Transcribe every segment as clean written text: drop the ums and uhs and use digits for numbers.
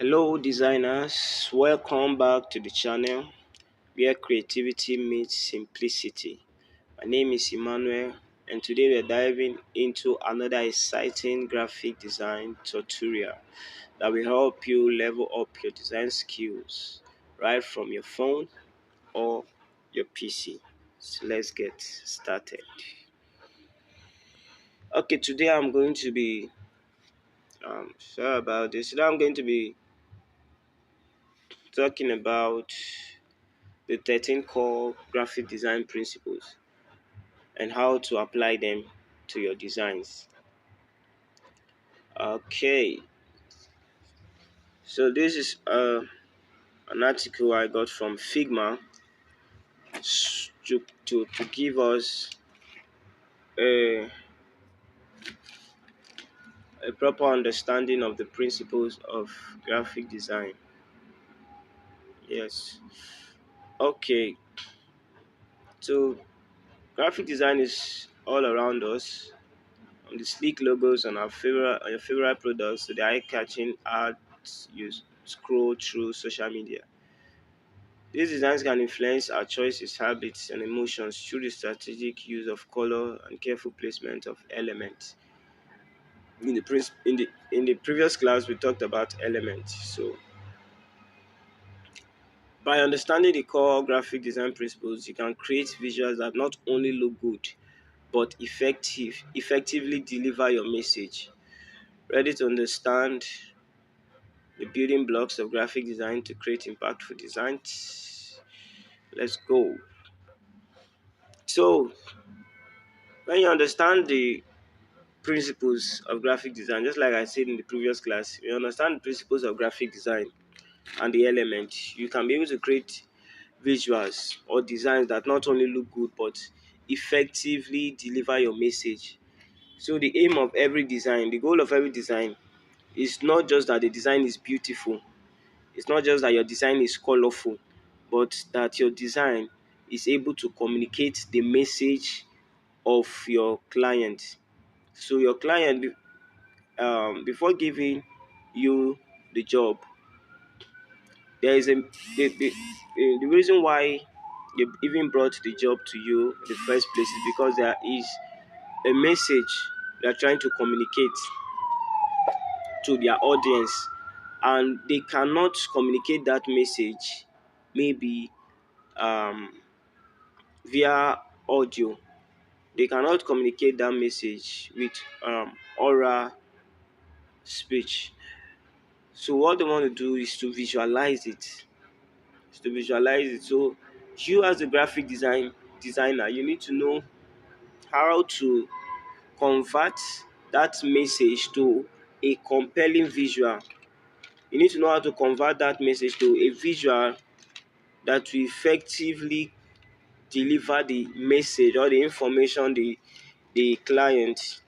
Hello designers, welcome back to the channel where creativity meets simplicity. My name is Emmanuel and today we're diving into another exciting graphic design tutorial that will help you level up your design skills right from your phone or your PC. So let's get started. Okay, today I'm going to be sorry about this. Today I'm going to be talking about the 13 core graphic design principles and how to apply them to your designs. Okay, so this is an article I got from Figma to give us a, a proper understanding of the principles of graphic design. Yes. Okay, so graphic design is all around us, from the sleek logos on your favorite products to the eye-catching ads you scroll through social media. These designs can influence our choices, habits, and emotions through the strategic use of color and careful placement of elements. In the previous class, we talked about elements. So, by understanding the core graphic design principles, you can create visuals that not only look good but effectively deliver your message. Ready to understand the building blocks of graphic design to create impactful designs? Let's go. So, when you understand the principles of graphic design, just like I said in the previous class, you understand the principles of graphic design and the elements, you can be able to create visuals or designs that not only look good but effectively deliver your message. So the aim of every design, the goal of every design is not just that the design is beautiful, it's not just that your design is colorful, but that your design is able to communicate the message of your client. So your client, before giving you the job, there is the reason why they even brought the job to you in the first place is because there is a message they are trying to communicate to their audience, and they cannot communicate that message maybe um, via audio. They cannot communicate that message with oral speech. So what they want to do is to visualize it. So you as a graphic designer, you need to know how to convert that message to a compelling visual. You need to know how to convert that message to a visual that will effectively deliver the message or the information the client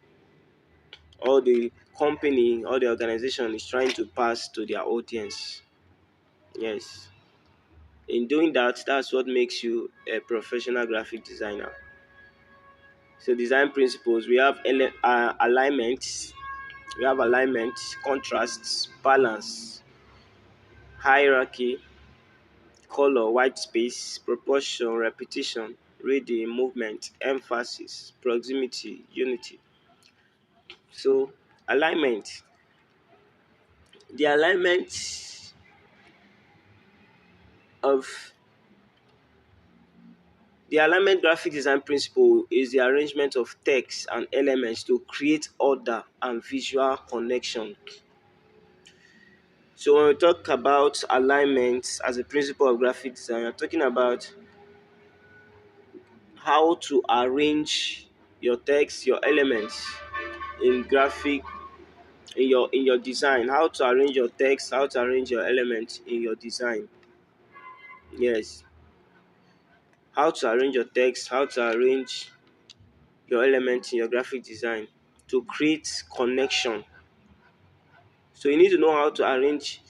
or the company or the organization is trying to pass to their audience. Yes. In doing that, that's what makes you a professional graphic designer. So design principles, alignment, contrasts, balance, hierarchy, color, white space, proportion, repetition, reading, movement, emphasis, proximity, unity. So alignment. The alignment of the alignment graphic design principle is the arrangement of text and elements to create order and visual connection. So when we talk about alignment as a principle of graphic design, we're talking about how to arrange your text, your elements in graphic in your design. How to arrange your text, how to arrange your elements in your design. Yes. How to arrange your text, how to arrange your elements in your graphic design to create connection. So you need to know how to arrange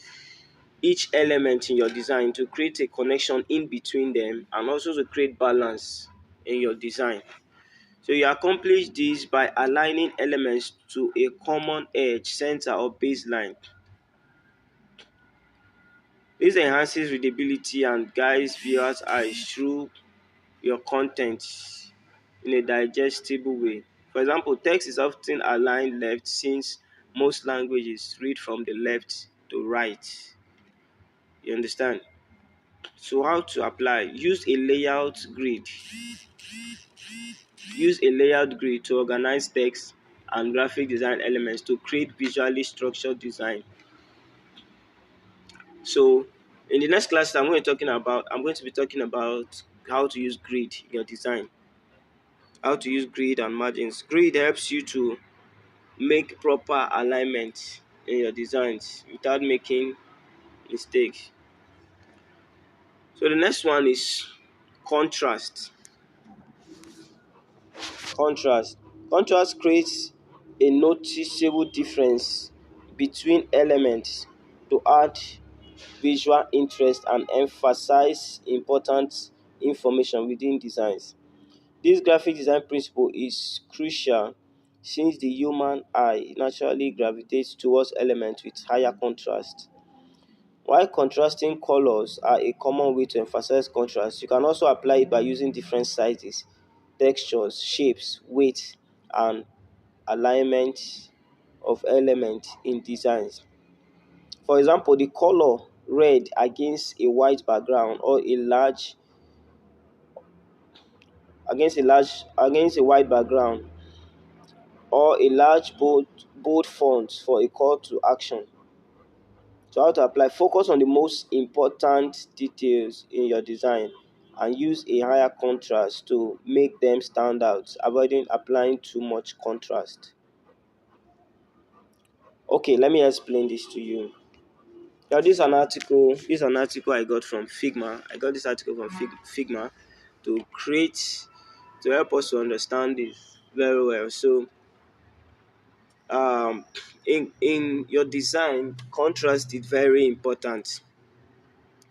each element in your design to create a connection in between them and also to create balance in your design. So you accomplish this by aligning elements to a common edge, center, or baseline. This enhances readability and guides viewers' eyes through your content in a digestible way. For example, text is often aligned left since most languages read from the left to right. You understand? So how to apply? Use a layout grid to organize text and graphic design elements to create visually structured design. So in the next class I'm going to be talking about how to use grid in your design. How to use grid and margins. Grid helps you to make proper alignment in your designs without making mistakes. So the next one is contrast. Contrast. Contrast creates a noticeable difference between elements to add visual interest and emphasize important information within designs. This graphic design principle is crucial since the human eye naturally gravitates towards elements with higher contrast. While contrasting colors are a common way to emphasize contrast, you can also apply it by using different sizes, textures, shapes, weight, and alignment of elements in designs. For example, the color red against a white background or a large bold font for a call to action. So how to apply? Focus on the most important details in your design and use a higher contrast to make them stand out, avoiding applying too much contrast. Okay, let me explain this to you. Now, this is an article I got from Figma. I got this article from Figma to help us to understand this very well. So, um, in your design, contrast is very important.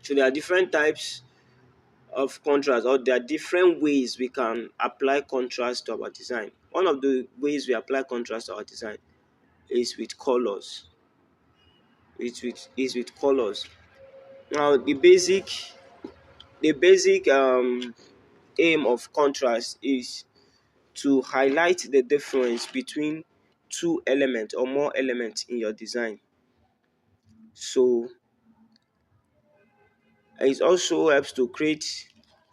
So there are different types of contrast, or there are different ways we can apply contrast to our design. One of the ways we apply contrast to our design is with colors. Is with colors. Now the basic aim of contrast is to highlight the difference between two elements or more elements in your design. So it also helps to create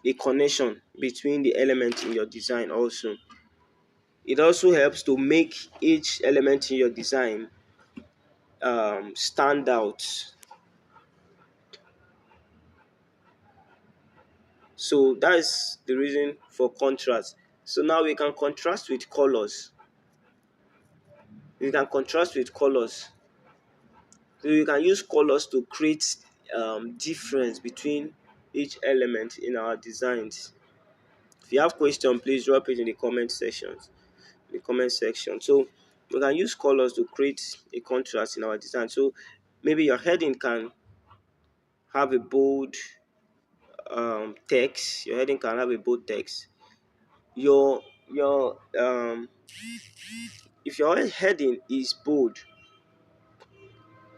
a connection between the elements in your design also. It also helps to make each element in your design stand out. So that is the reason for contrast. So now we can contrast with colors. We can contrast with colors. So you can use colors to create difference between each element in our designs. If you have question, please drop it in the comment sections. So we can use colors to create a contrast in our design. So maybe your heading can have a bold text. Your heading can have a bold text. Your If your heading is bold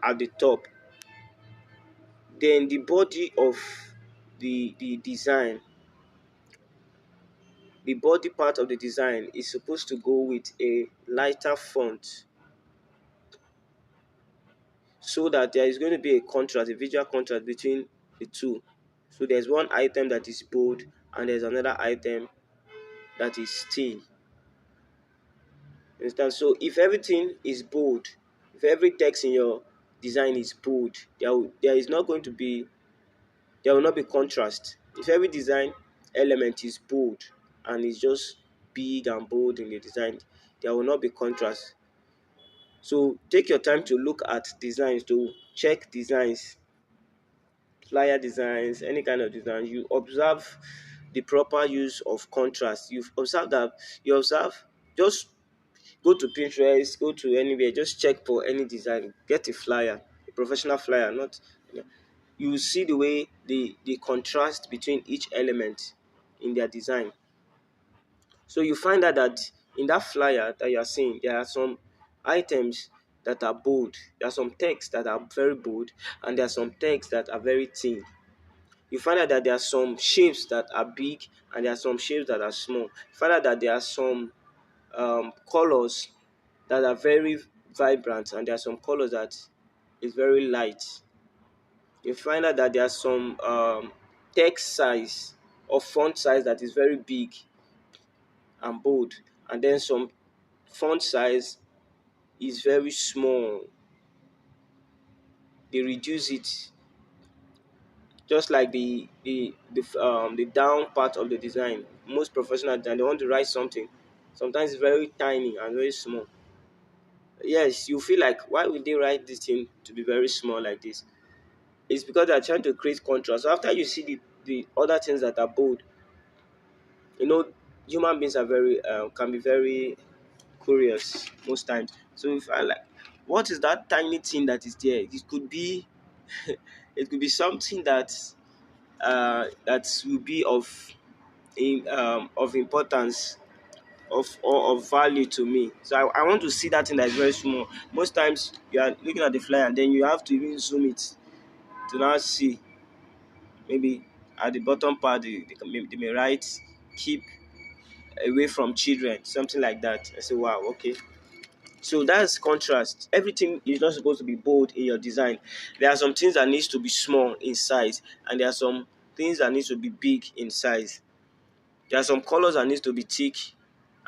at the top, then the body of the design, the body part of the design is supposed to go with a lighter font, so that there is going to be a visual contrast between the two. So there's one item that is bold and there's another item that is thin. Understand? So if everything is bold, if every text in your design is bold, there will not be contrast. If every design element is bold and is just big and bold in the design, there will not be contrast. So take your time to look at designs, to check designs, flyer designs, any kind of design. You observe the proper use of contrast. You observe, just go to Pinterest, go to anywhere, just check for any design, get a flyer, a professional flyer, not you see the way the contrast between each element in their design. So you find out that in that flyer that you are seeing, there are some items that are bold. There are some texts that are very bold, and there are some texts that are very thin. You find out that there are some shapes that are big, and there are some shapes that are small. You find out that there are some colors that are very vibrant, and there are some colors that is very light. You find out that there are some text size or font size that is very big and bold, and then some font size is very small. They reduce it, just like the down part of the design. Most professional design, they want to write something. Sometimes it's very tiny and very small. Yes, you feel like, why would they write this thing to be very small like this? It's because they're trying to create contrast. So after you see the other things that are bold, you know, human beings are very can be very curious most times. So if I like, what is that tiny thing that is there? It could be it could be something that will be of importance, of value to me. So I want to see that thing that is very small. Most times you are looking at the flyer and then you have to even zoom it to now see. Maybe at the bottom part they may write, keep away from children, something like that. I say, wow, okay. So that's contrast. Everything is not supposed to be bold in your design. There are some things that needs to be small in size, and there are some things that needs to be big in size. There are some colors that needs to be thick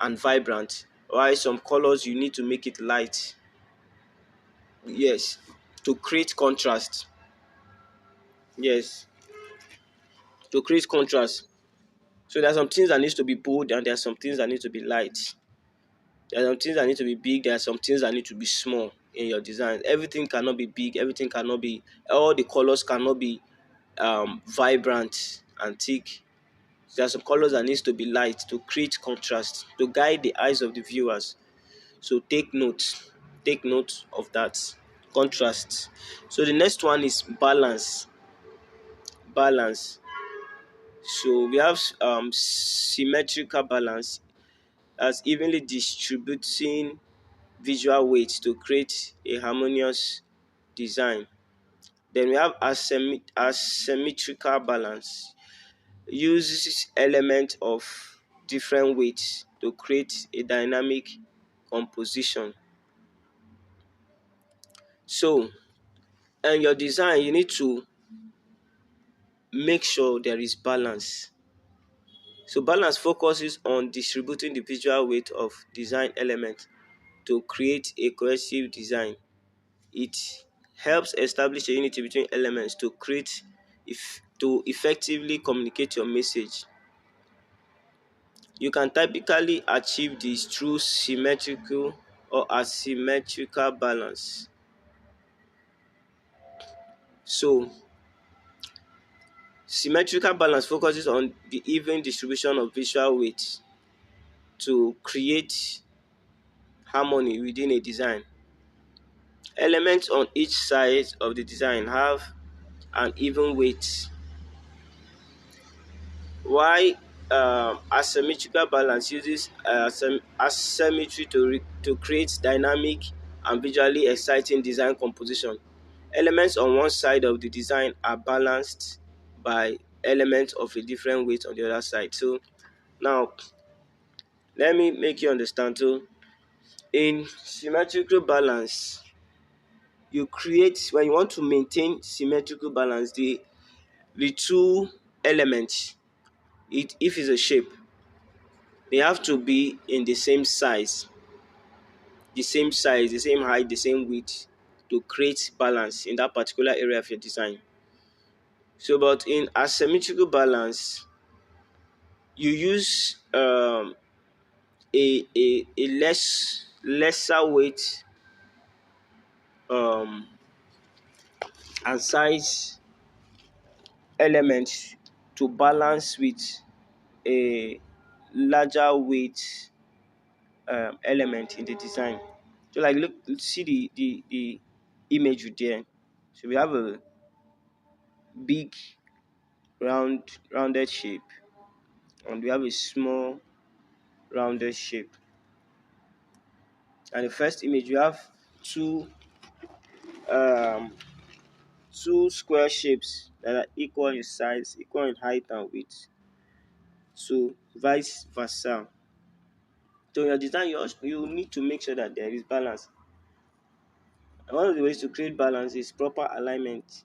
and vibrant, while some colors you need to make it light. Yes, to create contrast. Yes, to create contrast. So there are some things that needs to be bold, and there are some things that need to be light. There are some things that need to be big. There are some things that need to be small in your design. Everything cannot be big. Everything cannot be. All the colors cannot be vibrant and thick. There are some colors that needs to be light to create contrast, to guide the eyes of the viewers. So take note. Take note of that. Contrast. So the next one is balance. Balance. So we have symmetrical balance, as evenly distributing visual weight to create a harmonious design. Then we have asymmetrical balance. Uses elements of different weights to create a dynamic composition. So, in your design, you need to make sure there is balance. So, balance focuses on distributing the visual weight of design elements to create a cohesive design. It helps establish a unity between elements to create to effectively communicate your message. You can typically achieve this through symmetrical or asymmetrical balance. So, symmetrical balance focuses on the even distribution of visual weight to create harmony within a design. Elements on each side of the design have an even weight, why asymmetrical balance uses asymmetry to create dynamic and visually exciting design composition. Elements on one side of the design are balanced by elements of a different weight on the other side. So now let me make you understand. So in symmetrical balance, you create, when you want to maintain symmetrical balance, the two elements, if it's a shape, they have to be in the same size, the same height, the same width, to create balance in that particular area of your design. So, but in asymmetrical balance, you use a lesser weight um, and size element to balance with a larger weight element in the design. So like, look, see the image there. So we have a big rounded shape, and we have a small rounded shape. And the first image, we have two um two square shapes that are equal in size, equal in height and width. So vice versa. So in your design, you need to make sure that there is balance. And one of the ways to create balance is proper alignment.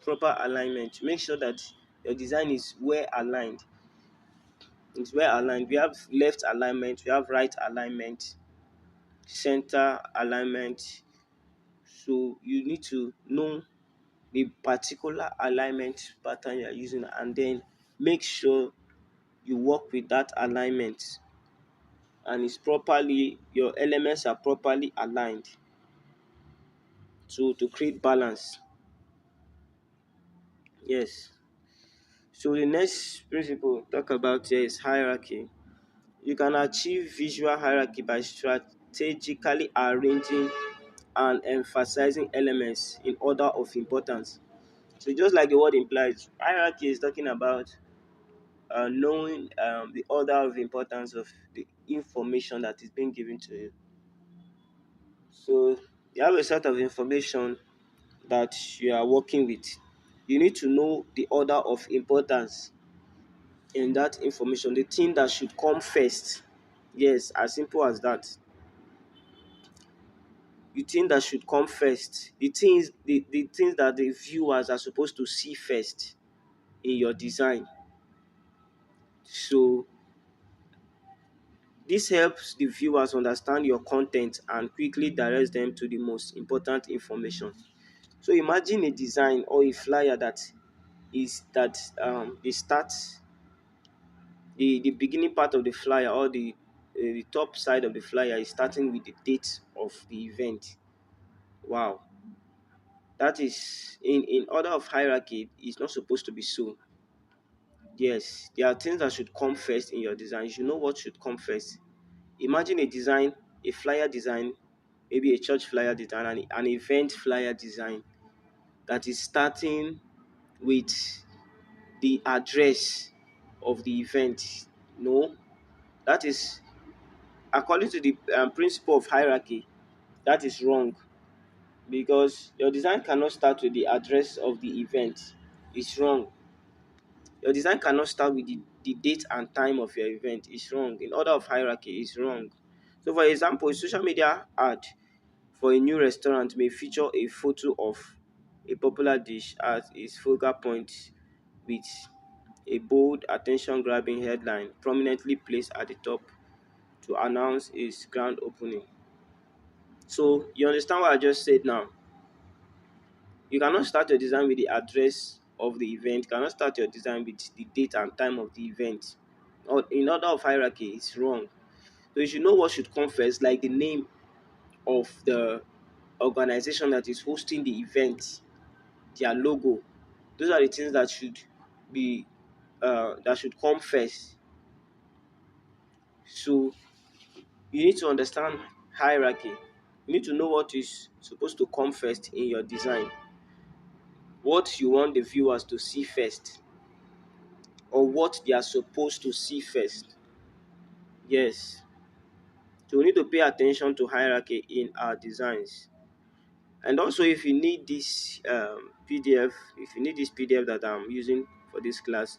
Proper alignment. Make sure that your design is well aligned. It's well aligned. We have left alignment, we have right alignment, center alignment. So you need to know the particular alignment pattern you are using, and then make sure you work with that alignment and it's properly, your elements are properly aligned to create balance. Yes. So the next principle talk about here is hierarchy. You can achieve visual hierarchy by strategically arranging and emphasizing elements in order of importance. So just like the word implies, hierarchy is talking about knowing the order of importance of the information that is being given to you. So you have a set of information that you are working with. You need to know the order of importance in that information, the thing that should come first. Yes, as simple as that. The thing that should come first, the things that the viewers are supposed to see first in your design. So this helps the viewers understand your content and quickly directs them to the most important information. So imagine a design or a flyer that is that they start the beginning part of the flyer, or the top side of the flyer is starting with the date of the event. Wow, that is in order of hierarchy. It's not supposed to be so. Yes, there are things that should come first in your design. You should know what should come first. Imagine a design, a flyer design, maybe a church flyer design, and an event flyer design that is starting with the address of the event. No, that is according to the principle of hierarchy. That is wrong, because your design cannot start with the address of the event. It's wrong. Your design cannot start with the date and time of your event. It's wrong. In order of hierarchy, it's wrong. So, for example, a social media ad for a new restaurant may feature a photo of a popular dish as its focal point, with a bold, attention grabbing headline prominently placed at the top to announce its grand opening. So, you understand what I just said now? You cannot start your design with the address of the event, you cannot start your design with the date and time of the event. Or in order of hierarchy, it's wrong. So, you should know what should come first, like the name of the organization that is hosting the event, their logo. Those are the things that should be that should come first. So you need to understand hierarchy. You need to know what is supposed to come first in your design, what you want the viewers to see first, or what they are supposed to see first. Yes. So we need to pay attention to hierarchy in our designs. And also, if you need this PDF, if you need this PDF that I'm using for this class,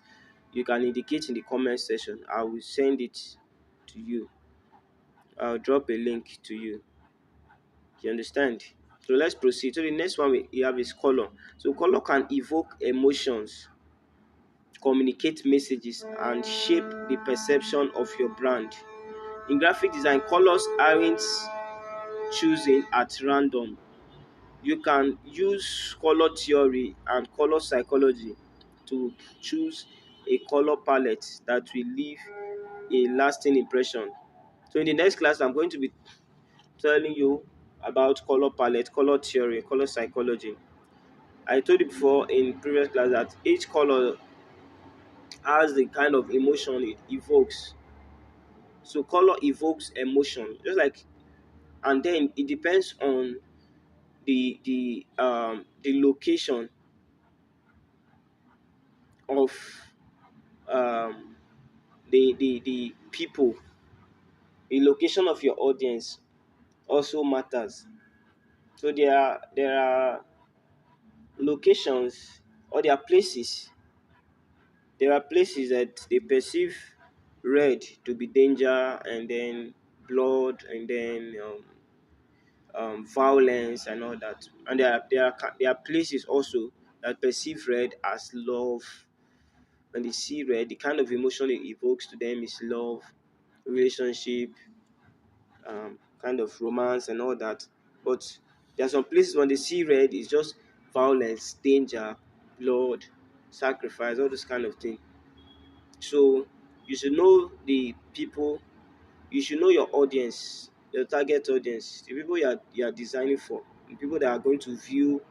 you can indicate in the comment section. I will send it to you. I'll drop a link to you. You understand? So let's proceed. So the next one we have is color. So color can evoke emotions, communicate messages, and shape the perception of your brand. In graphic design, colors aren't chosen at random. You can use color theory and color psychology to choose a color palette that will leave a lasting impression. So in the next class, I'm going to be telling you about color palette, color theory, color psychology. I told you before in previous class that each color has the kind of emotion it evokes. So color evokes emotion, just like, and then it depends on the location of um the people. The location of your audience also matters. So there are locations, or there are places that they perceive red to be danger, and then blood, and then violence and all that. And there are places also that perceive red as love. When they see red, the kind of emotion it evokes to them is love, relationship, kind of romance and all that. But there are some places when they see red, it's just violence, danger, blood, sacrifice, all this kind of thing. So you should know the people, you should know your audience, your target audience, the people you are designing for, the people that are going to view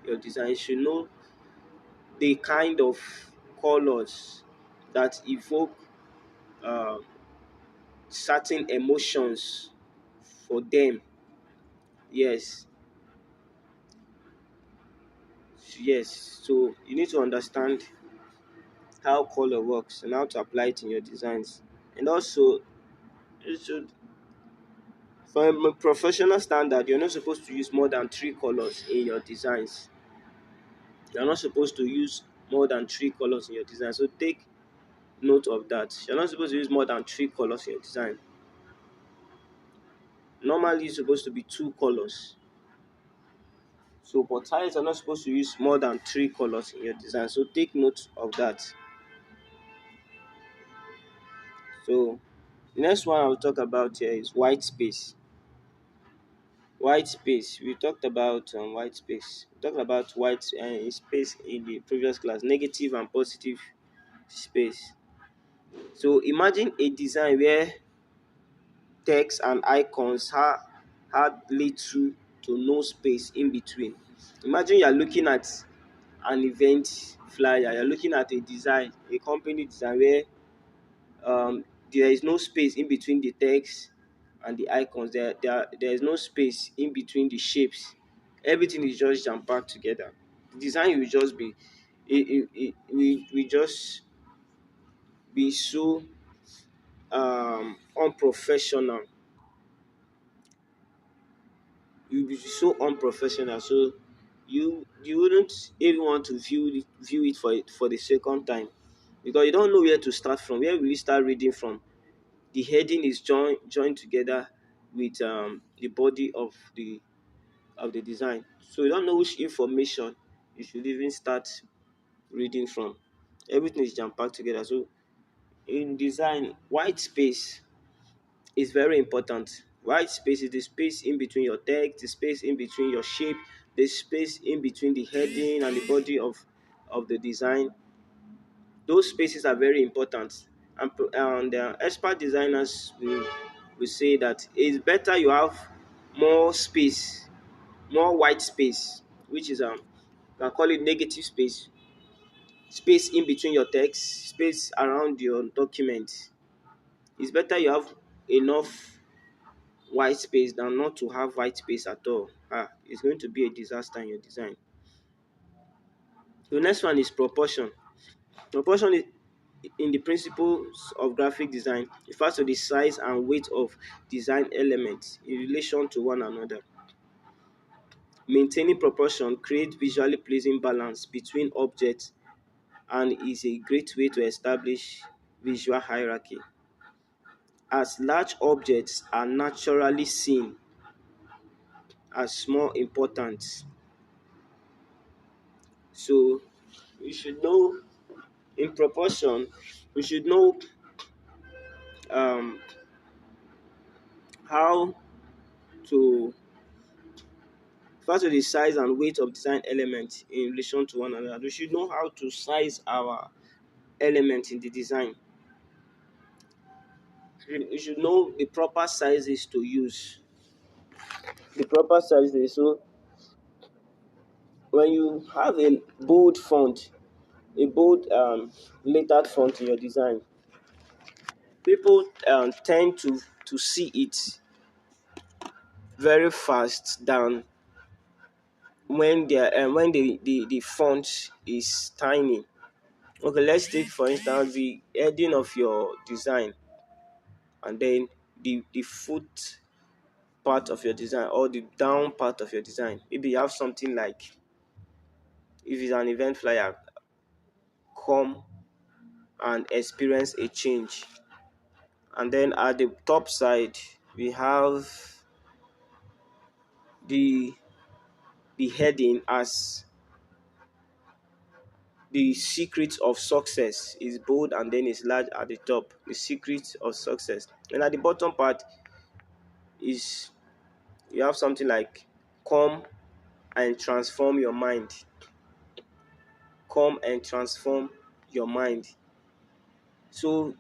your design. You should know the kind of colors that evoke uh, certain emotions for them. Yes, yes. So you need to understand how color works and how to apply it in your designs. And also, you should, from a professional standard, you're not supposed to use more than three colors in your designs. You're not supposed to use more than three colors in your design. So take note of that. You're not supposed to use more than three colors in your design. Normally, it's supposed to be two colors. So, but tiles are not supposed to use more than three colors in your design. So take note of that. So the next one I'll talk about here is white space. White space. We talked about white space. We talked about white space in the previous class, negative and positive space. So imagine a design where text and icons had little to no space in between. Imagine you're looking at an event flyer, you're looking at a design, a company design where there is no space in between the text and the icons. There is no space in between the shapes. Everything is just jam packed together. The design will just be, we just be so unprofessional. You'll be so unprofessional. So you wouldn't even want to view it for the second time, because you don't know where to start from. Where will you start reading from? The heading is joined together with the body of the design. So you don't know which information you should even start reading from. Everything is jam packed together. So in design, white space is very important. White space is the space in between your text, the space in between your shape, the space in between the heading and the body of the design. Those spaces are very important. And expert designers will say that it's better you have more space, more white space, which is you can call it negative space, space in between your text, space around your document. It's better you have enough white space than not to have white space at all. It's going to be a disaster in your design. The next one is proportion. Proportion is in the principles of graphic design refers to the size and weight of design elements in relation to one another. Maintaining proportion creates visually pleasing balance between objects and is a great way to establish visual hierarchy. As large objects are naturally seen as more important, so we should know in proportion, we should know um, how to first of the size and weight of design elements in relation to one another. We should know how to size our element in the design. We should know the proper sizes to use. The proper sizes. So when you have a bold font, a bold lettered font in your design, people tend to see it very fast than when the font is tiny. Okay, let's take for instance the heading of your design, and then the foot part of your design or the down part of your design. Maybe you have something like, if it's an event flyer, come and experience a change. And then at the top side, we have the heading as the secret of success is bold and then it's large at the top. The secret of success. And at the bottom part is, you have something like, come and transform your mind. Come and transform your mind. So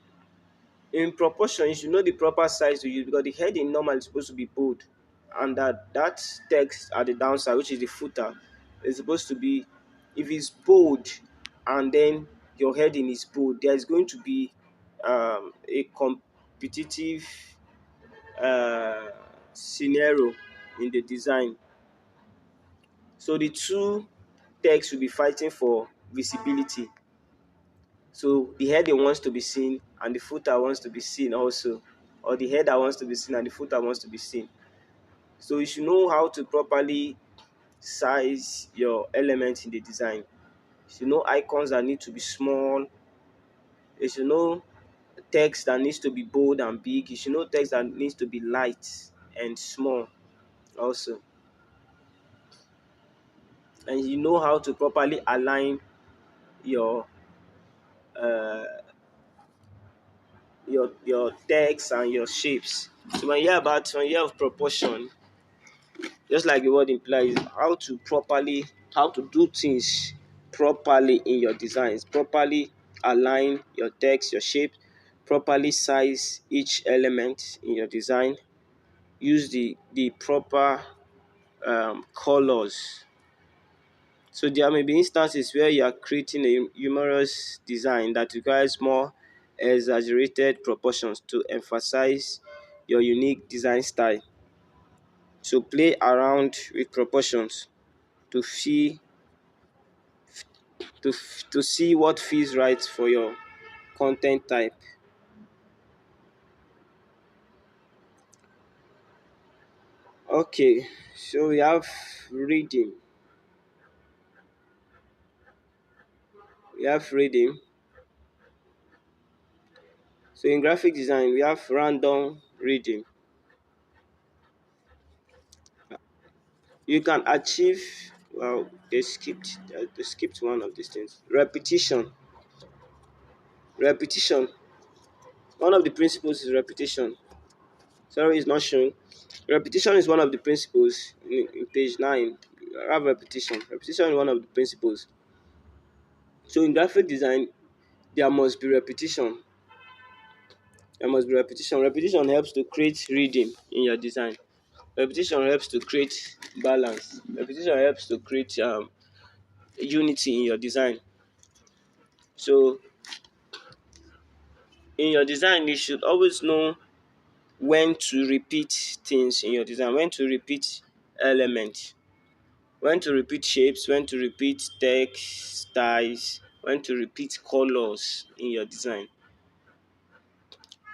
in proportion, you should know the proper size to use, because the heading normally is supposed to be bold, and that text at the downside, which is the footer, is supposed to be, if it's bold and then your heading is bold, there is going to be a competitive uh, scenario in the design. So the two texts will be fighting for visibility. So the header wants to be seen and the footer wants to be seen also, or the header wants to be seen and the footer wants to be seen. So you should know how to properly size your elements in the design. You should know icons that need to be small. You should know text that needs to be bold and big. You should know text that needs to be light and small also. And you know how to properly align your uh, your text and your shapes. So when you have proportion, just like the word implies, how to do things properly in your designs, properly align your text, your shape, properly size each element in your design, use the proper colors. So there may be instances where you are creating a humorous design that requires more exaggerated proportions to emphasize your unique design style. So play around with proportions to feel to see what feels right for your content type. Okay, so we have reading. We have reading. So in graphic design, we have random reading. You can achieve, well, they skipped one of these things. Repetition. Repetition. One of the principles is repetition. Sorry, it's not shown. Repetition is one of the principles in page 9. I have repetition. Repetition is one of the principles. So in graphic design, there must be repetition. There must be repetition. Repetition helps to create reading in your design. Repetition helps to create balance. Repetition helps to create unity in your design. So in your design, you should always know when to repeat things in your design, when to repeat elements, when to repeat shapes, when to repeat text styles, when to repeat colors in your design.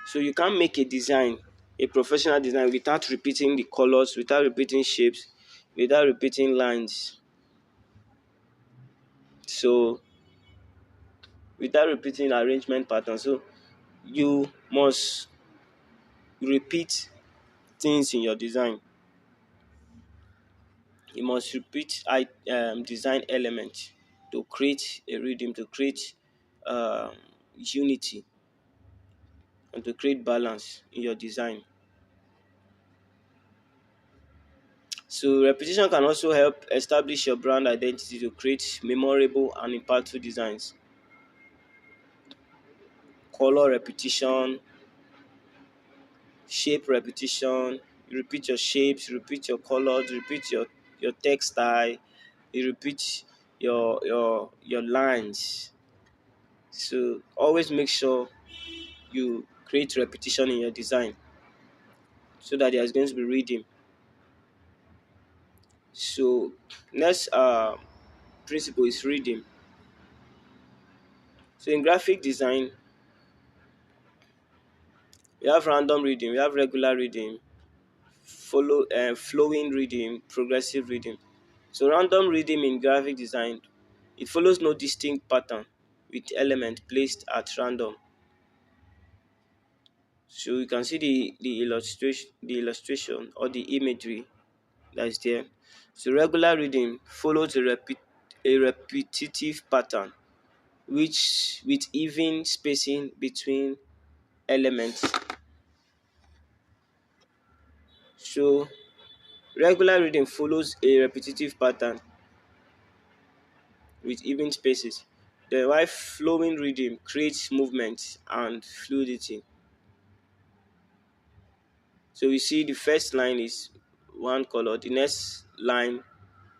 So you can't make a design, a professional design, without repeating the colors, without repeating shapes, without repeating lines. So without repeating arrangement patterns. So you must repeat things in your design. You must repeat design elements to create a rhythm, to create unity, and to create balance in your design. So repetition can also help establish your brand identity to create memorable and impactful designs. Color repetition, shape repetition, you repeat your shapes, you repeat your colors, you repeat your text style, you repeat your lines. So always make sure you create repetition in your design so that there is going to be reading. So next principle is reading. So in graphic design, we have random reading, we have regular reading, flowing rhythm, progressive rhythm. So random rhythm in graphic design, it follows no distinct pattern with element placed at random. So you can see the illustration or the imagery that is there. So regular rhythm follows a repetitive pattern which with even spacing between elements. So regular rhythm follows a repetitive pattern with even spaces. The while flowing rhythm creates movement and fluidity. So we see the first line is one color, the next line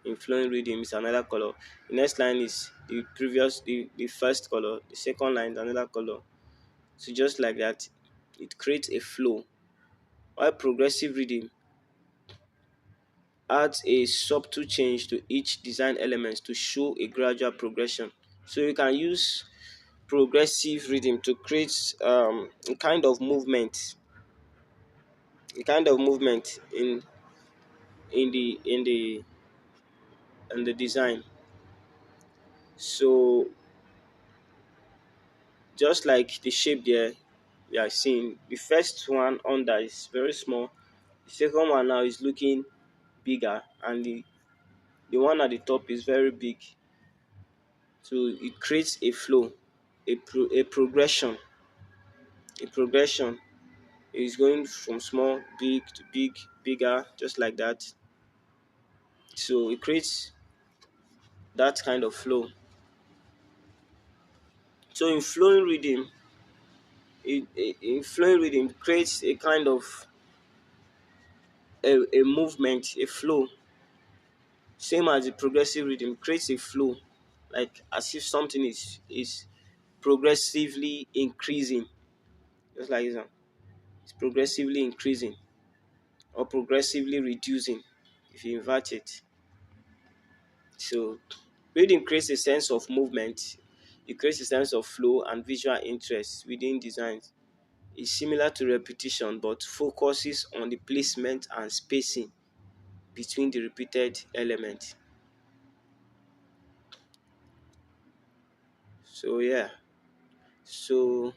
in flowing rhythm is another color. The next line is the first color, the second line is another color. So just like that, it creates a flow. While progressive rhythm adds a subtle change to each design element to show a gradual progression. So you can use progressive rhythm to create a kind of movement in the in the in the design. So just like the shape there we are seeing, the first one under is very small, the second one now is looking bigger, and the one at the top is very big. So it creates a flow, a progression. A progression is going from small, big to big, bigger, just like that. So it creates that kind of flow. So in flowing rhythm creates a kind of a movement, a flow, same as the progressive rhythm creates a flow, like as if something is progressively increasing, just like this one. It's progressively increasing or progressively reducing if you invert it. So rhythm creates a sense of movement, it creates a sense of flow and visual interest within designs. It's similar to repetition but focuses on the placement and spacing between the repeated elements. So yeah. So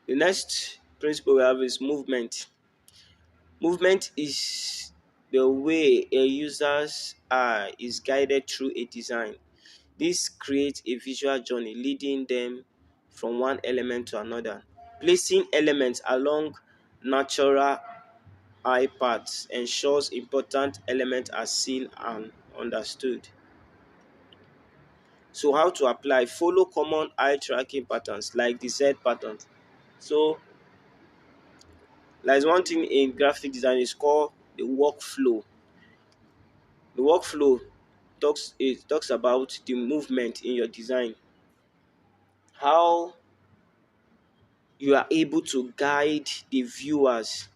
the next principle we have is movement. Movement is the way a user's eye is guided through a design. This creates a visual journey leading them from one element to another. Placing elements along natural eye paths ensures important elements are seen and understood. So how to apply? Follow common eye tracking patterns like the Z pattern. So there's one thing in graphic design is called the workflow. The workflow talks about the movement in your design, how you are able to guide the viewers,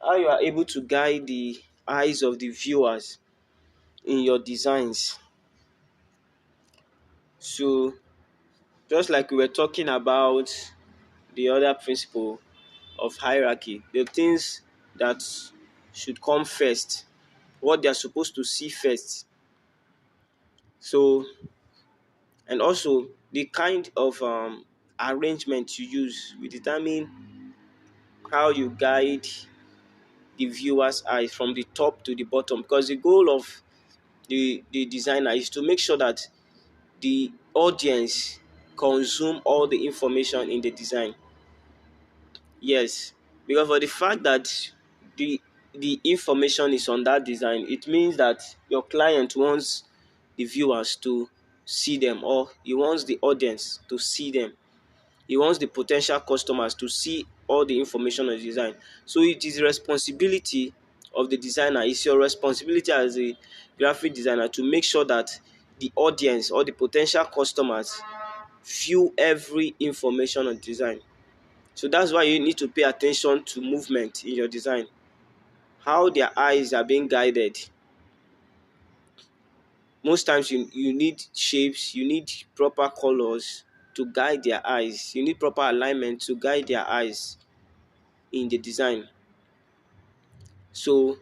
how you are able to guide the eyes of the viewers in your designs. So just like we were talking about the other principle of hierarchy, the things that should come first, what they are supposed to see first. So and also the kind of arrangement you use will determine how you guide the viewer's eyes from the top to the bottom, because the goal of the designer is to make sure that the audience consume all the information in the design. Yes, because for the fact that the the information is on that design, it means that your client wants the viewers to see them, or he wants the audience to see them. He wants the potential customers to see all the information on the design. So it is responsibility of the designer. It's your responsibility as a graphic designer to make sure that the audience or the potential customers view every information on design. So that's why you need to pay attention to movement in your design, how their eyes are being guided. Most times you need shapes, you need proper colors to guide their eyes. You need proper alignment to guide their eyes in the design. So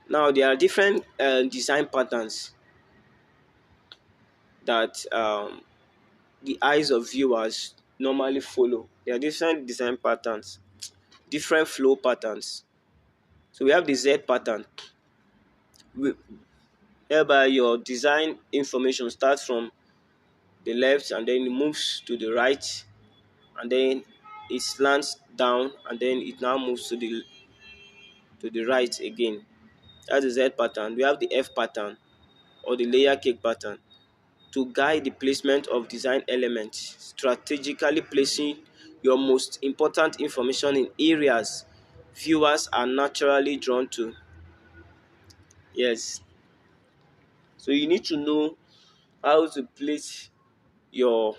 now there are different design patterns that the eyes of viewers normally follow. There are different design patterns, different flow patterns. So we have the Z pattern, whereby your design information starts from the left and then it moves to the right, and then it slants down and then it now moves to the right again. That's the Z pattern. We have the F pattern or the layer cake pattern to guide the placement of design elements, strategically placing your most important information in areas viewers are naturally drawn to. Yes, so you need to know how to place your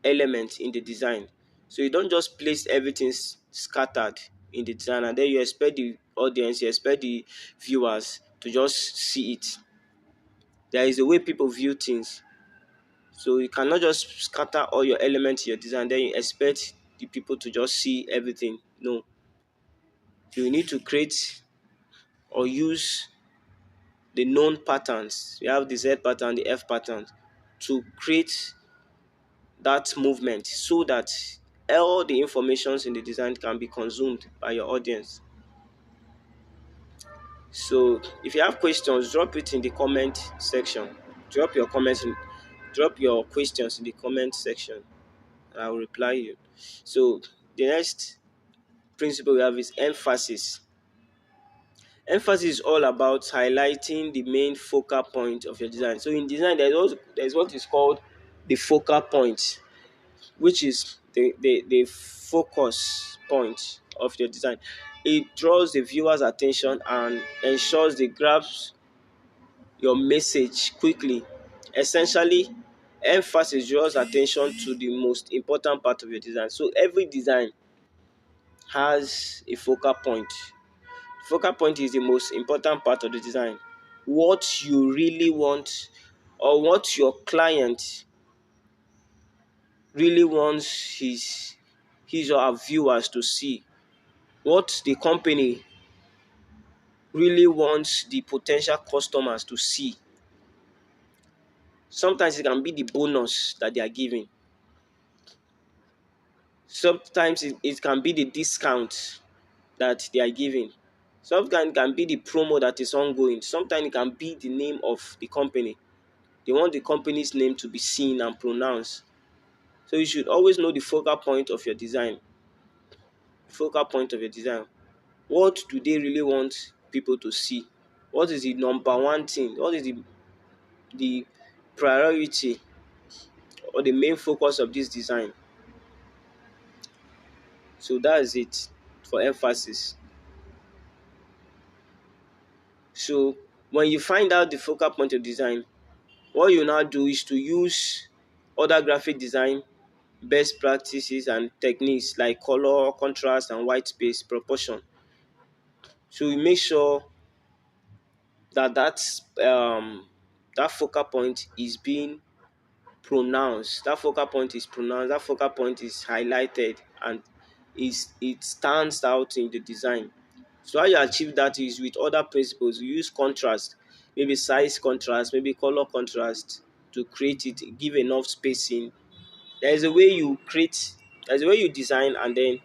element in the design. So you don't just place everything scattered in the design and then you expect the audience, you expect the viewers to just see it. There is a way people view things. So you cannot just scatter all your elements in your design, then you expect the people to just see everything. No. You need to create or use the known patterns. You have the Z pattern, the F pattern, to create that movement so that all the informations in the design can be consumed by your audience. So if you have questions, drop it in the comment section. Drop your comments in, drop your questions in the comment section. I will reply you. So the next principle we have is emphasis. Emphasis is all about highlighting the main focal point of your design. So in design, there's what is called the focal point, which is the focus point of your design. It draws the viewer's attention and ensures they grasp your message quickly. Essentially, emphasis draws attention to the most important part of your design. So every design has a focal point. Focal point is the most important part of the design. What you really want or what your client really wants his or her viewers to see. What the company really wants the potential customers to see. Sometimes it can be the bonus that they are giving. Sometimes it can be the discount that they are giving. Sometimes it can be the promo that is ongoing. Sometimes it can be the name of the company. They want the company's name to be seen and pronounced. So you should always know the focal point of your design. Focal point of your design. What do they really want people to see? What is the number one thing? What is the priority or the main focus of this design? So that is it for emphasis. So when you find out the focal point of design, what you now do is to use other graphic design best practices and techniques like color, contrast, and white space proportion. So we make sure that that focal point is being pronounced. That focal point is pronounced. That focal point is highlighted and it stands out in the design. So how you achieve that is with other principles. You use contrast, maybe size contrast, maybe color contrast to create it, give enough spacing. There is a way you create, there's a way you design, and then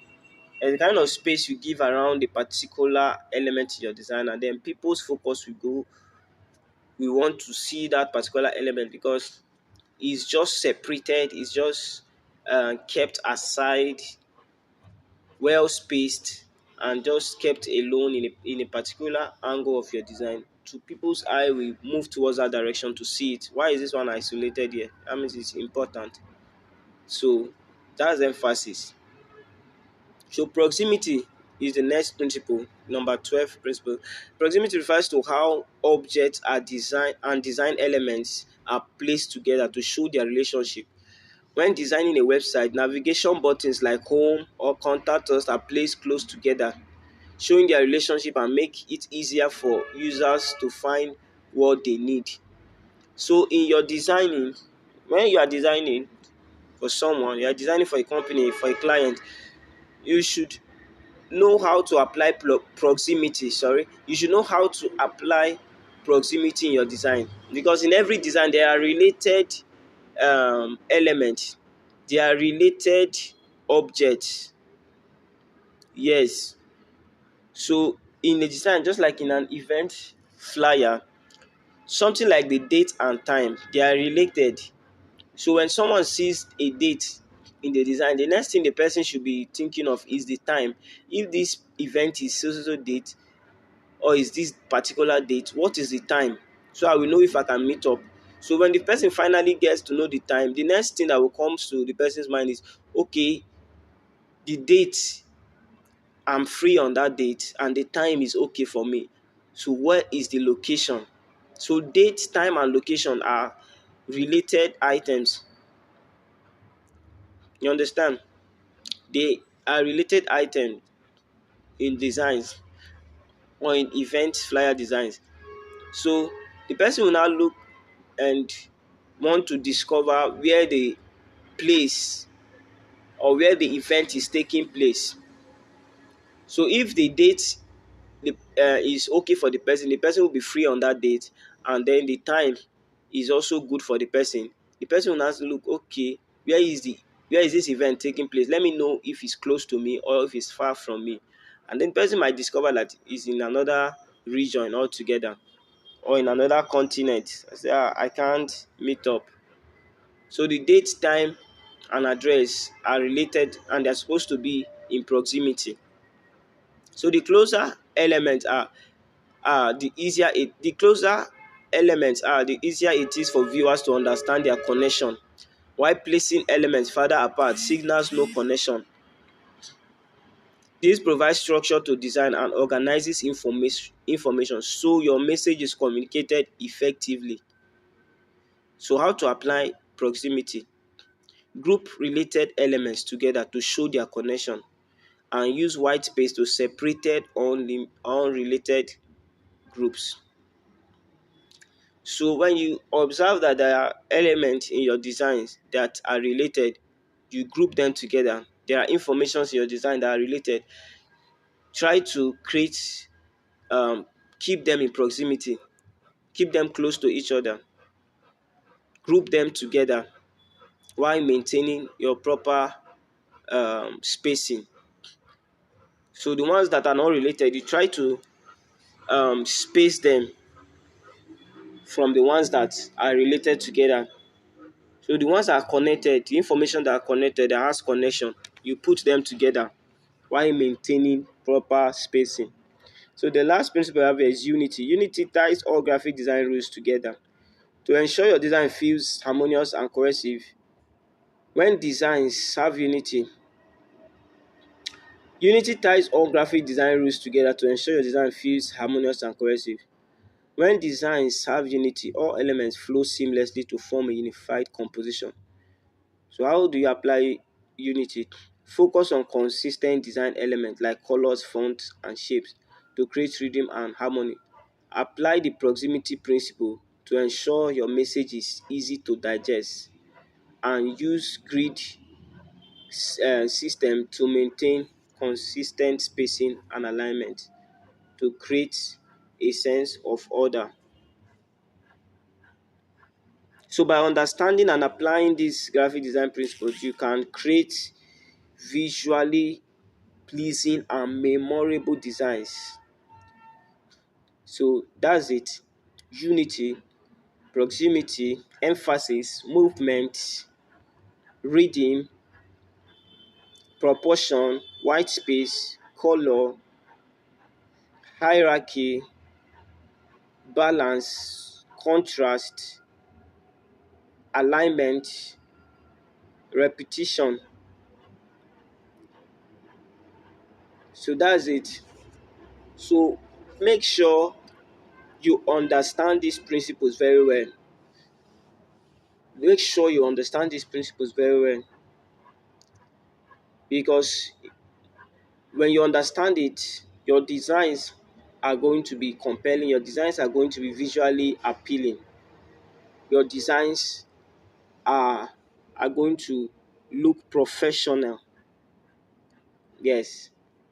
there's the kind of space you give around a particular element in your design, and then people's focus will go, we want to see that particular element because it's just separated, it's just kept aside, well spaced, and just kept alone in a particular angle of your design. To people's eye, we move towards that direction to see it. Why is this one isolated here? That means it's important. So that's emphasis. So proximity is the next principle, number 12 principle. Proximity refers to how objects are designed and design elements are placed together to show their relationship. When designing a website, navigation buttons like home or contact us are placed close together, showing their relationship and make it easier for users to find what they need. So in your designing, when you are designing for someone, you are designing for a company, for a client, you should know how to apply proximity. Sorry, you should know how to apply proximity in your design, because in every design there are related elements, there are related objects. Yes. So in a design, just like in an event flyer, something like the date and time, they are related. So when someone sees a date in the design, the next thing the person should be thinking of is the time. If this event is so so so date, or is this particular date, what is the time? So I will know if I can meet up. So when the person finally gets to know the time, the next thing that will come to the person's mind is, okay, the date, I'm free on that date and the time is okay for me. So where is the location? So date, time and location are related items. You understand? They are related items in designs or in event flyer designs. So the person will now look and want to discover where the place or where the event is taking place. So if the date is okay for the person will be free on that date, and then the time is also good for the person will ask, look, okay, where is this event taking place? Let me know if it's close to me or if it's far from me. And then the person might discover that it's in another region altogether or in another continent. I say, I can't meet up. So the date, time and address are related and they're supposed to be in proximity. So the closer elements are, the closer elements are, the easier it is for viewers to understand their connection. While placing elements further apart signals no connection. This provides structure to design and organizes information so your message is communicated effectively. So how to apply proximity? Group related elements together to show their connection and use white space to separate unrelated groups. So when you observe that there are elements in your designs that are related, you group them together. There are informations in your design that are related. Try to keep them in proximity, keep them close to each other, group them together while maintaining your proper spacing. So the ones that are not related, you try to space them from the ones that are related together. So the ones that are connected, the information that are connected, that has connection, you put them together while maintaining proper spacing. So the last principle I have here is unity. Unity ties all graphic design rules together. To ensure your design feels harmonious and cohesive, when designs have unity, unity ties all graphic design rules together to ensure your design feels harmonious and cohesive. When designs have unity, all elements flow seamlessly to form a unified composition. So how do you apply unity? Focus on consistent design elements like colors, fonts, and shapes to create rhythm and harmony. Apply the proximity principle to ensure your message is easy to digest, and use grid system to maintain consistent spacing and alignment to create a sense of order. So by understanding and applying these graphic design principles, you can create visually pleasing and memorable designs. So that's it. Unity, proximity, emphasis, movement, reading, proportion, white space, color, hierarchy, balance, contrast, alignment, repetition. So that's it. So make sure you understand these principles very well. Make sure you understand these principles very well, because when you understand it, your designs are going to be compelling, your designs are going to be visually appealing, your designs are are going to look professional. Yes.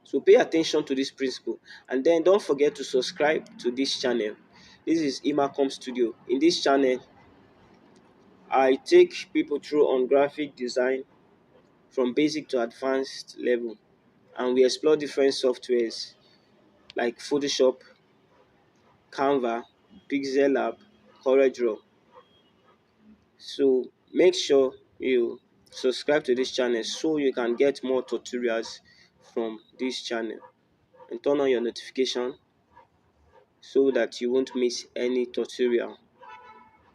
So pay attention to this principle, and then don't forget to subscribe to this channel. This is Imacom Studio. In this channel, I take people through on graphic design from basic to advanced level, and we explore different softwares like Photoshop, Canva, PixelLab, CorelDRAW. So make sure you subscribe to this channel so you can get more tutorials from this channel, and turn on your notification so that you won't miss any tutorial.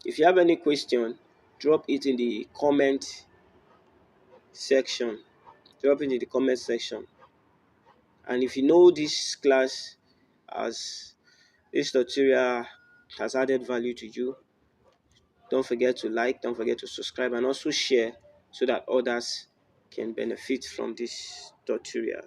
If you have any question, drop it in the comment section. Drop it in the comment section. And if you know this class as this tutorial has added value to you, don't forget to like, don't forget to subscribe, and also share so that others can benefit from this tutorial.